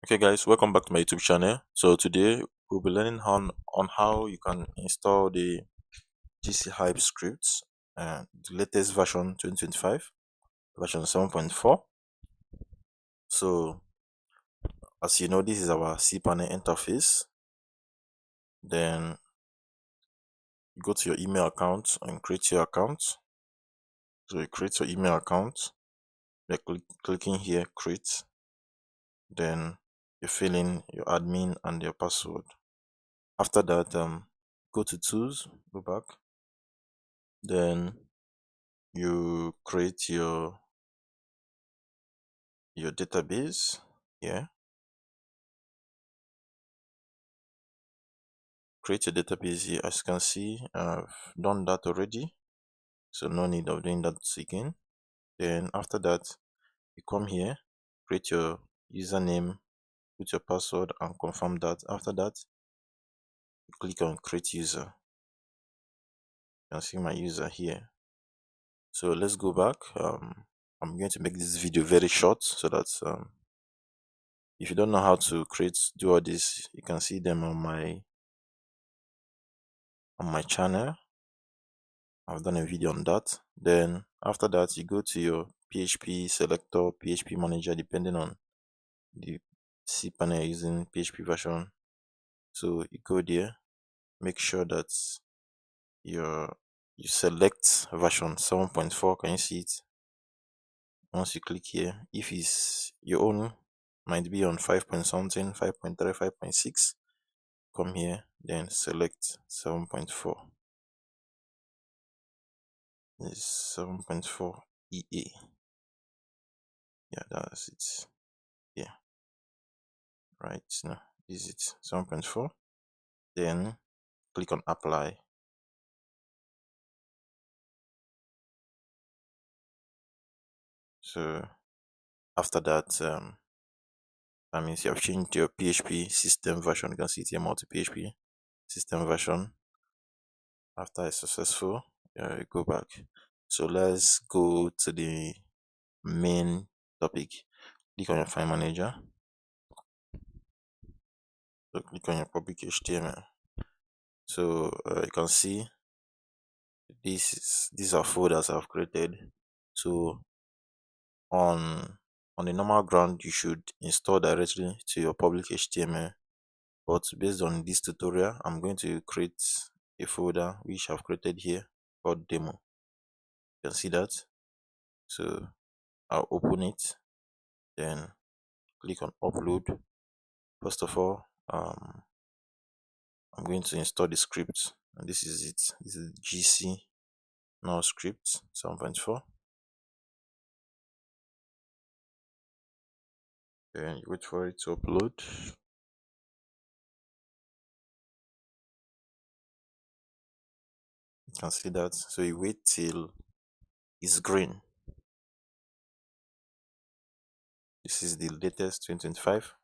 Okay guys, welcome back to my YouTube channel. So today we'll be learning on how you can install the GC Hype scripts, the latest version 2025, version 7.4. So as you know, this is our cPanel interface. Then you go to your email account and create your account. So you create your email account by clicking here, create. Then you fill in your admin and your password. After that, go to tools, go back. Then you create your database here. Create your database here. As you can see, I've done that already, so no need of doing that again. Then after that, you come here, create your username, put your password and confirm that. After that, you click on create user. You can see my user here. So let's go back. I'm going to make this video very short so that if you don't know how to do all this, you can see them on my channel. I've done a video on that. Then after that, you go to your PHP selector, PHP manager, depending on the cPanel using PHP version. So you go there, make sure that you select version 7.4. Can you see it? Once you click here, if it's your own, might be on 5 point something, 5.3, 5.6. Come here, then select 7.4. This 7.4 EA. Yeah, that's it. Yeah, right now this is it, 7.4. Then click on apply. So after that, that means you have changed your PHP system version. You can see it here, multi PHP system version. After it's successful, you go back. So let's go to the main topic. Click on your file manager. So click on your public HTML. So you can see these are folders I've created. So on a normal ground, you should install directly to your public HTML, but based on this tutorial, I'm going to create a folder which I've created here called demo. You can see that. So I'll open it, then click on upload. First of all, I'm going to install the script, and this is it. This is GC now script 7.4. Then you wait for it to upload. You can see that. So you wait till it's green. This is the latest 2025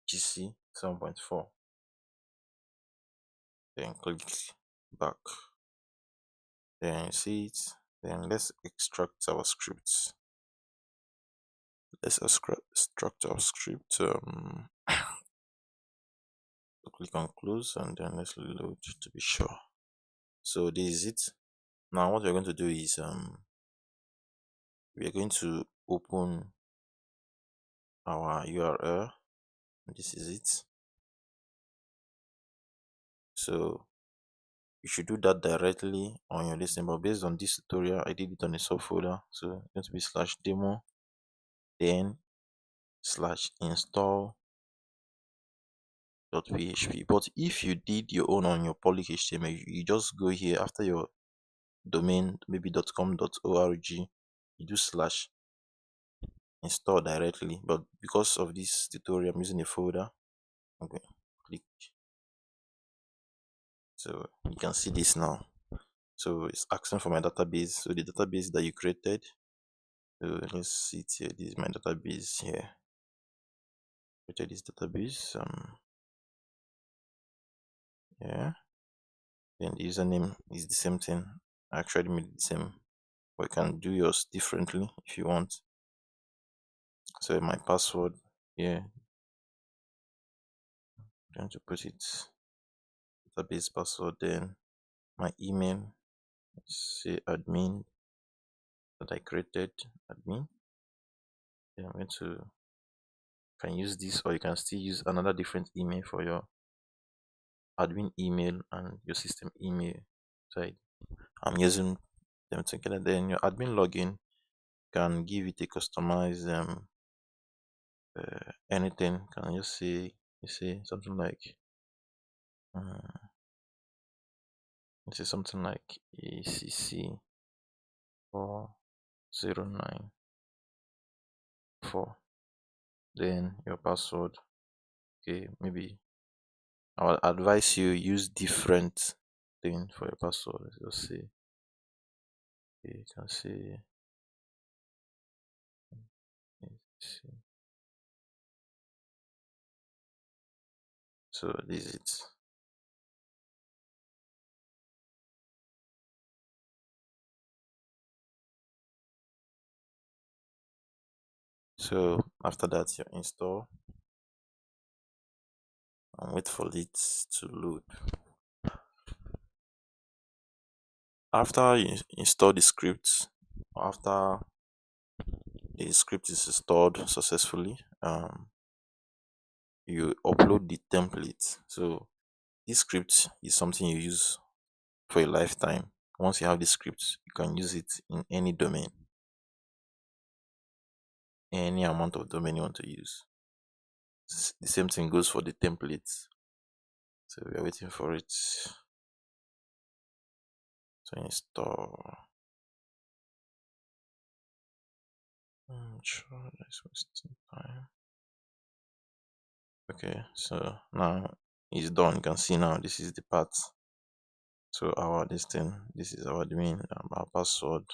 GC 7.4. Then click back. Then you see it. Then let's extract our scripts. Let's extract our script. Click on close and then let's load to be sure. So this is it. Now what we're going to do is we are going to open our URL. This is it. So you should do that directly on your listing, but based on this tutorial, I did it on a subfolder. So it's going to be slash demo, then slash install .php. But if you did your own on your public HTML, you just go here after your domain, maybe .com.org, you do slash install directly. But because of this tutorial, I'm using a folder. Okay, click. So you can see this now. So it's asking for my database. So the database that you created. So let's see it here. This is my database here. Created this database. Yeah. Then the username is the same thing. I actually made it the same, but you can do yours differently if you want. So my password, yeah, I'm going to put it database password, then my email, say admin that I created, admin. Then I'm going to can use this, or you can still use another different email for your admin email and your system email. So I'm using them together. Then your admin login can give it a customized anything. Can you say something like something like ACC 4094. Then your password. Okay, maybe I would advise you use different thing for your password. Let's just say, okay, you can say ACC. So this is it. So after that, you install and wait for it to load. After you install the script, after the script is installed successfully, you upload the template. So this script is something you use for a lifetime. Once you have the script, you can use it in any domain, any amount of domain you want to use. The same thing goes for the templates. So we are waiting for it to install. Sure, that's wasting time. Okay, so now it's done. You can see now this is the part. So this is our domain, our password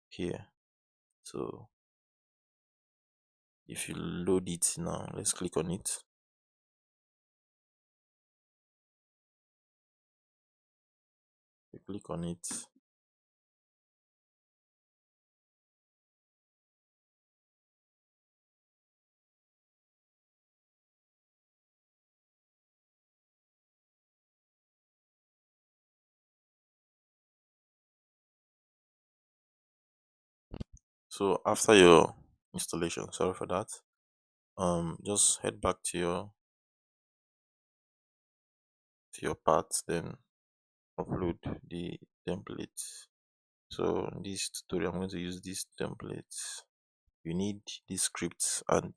here. So if you load it now, let's click on it. You click on it. So after your installation, sorry for that, just head back to your part, then upload the templates. So in this tutorial, I'm going to use these templates. You need these scripts and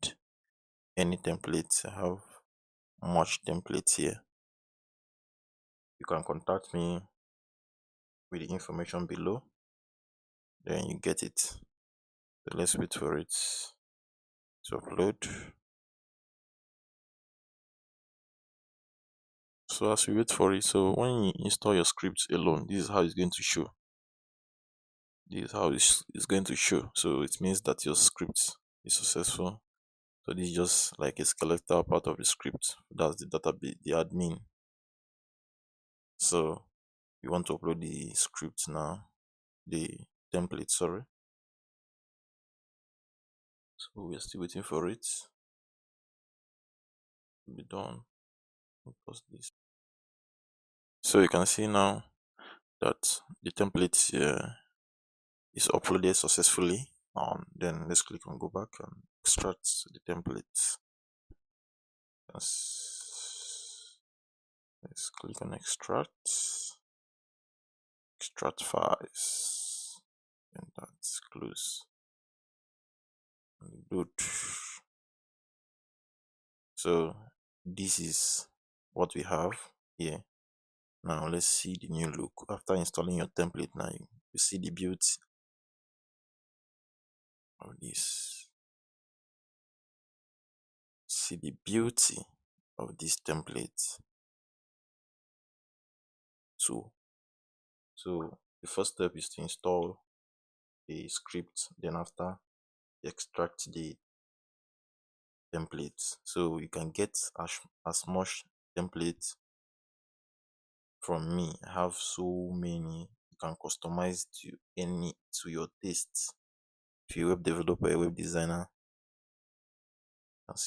any templates. I have much templates here. You can contact me with the information below, then you get it. So let's wait for it to upload. So as we wait for it, so when you install your scripts alone, this is how it's going to show. This is how it's going to show. So it means that your script is successful. So this is just like a skeletal part of the script. That's the database, the admin. So you want to upload the script now, the template, sorry. So we're still waiting for it to be done. Pause this. So you can see now that the template is uploaded successfully. Then let's click on go back and extract the template. Let's click on extract files, and that's close. Good. So this is what we have here. Now let's see the new look. After installing your template, now you see the beauty of this. See the beauty of this template. So the first step is to install the script. Then after, extract the templates. So you can get as much template from me. I have so many. You can customize to your taste. If you're a web developer, a web designer,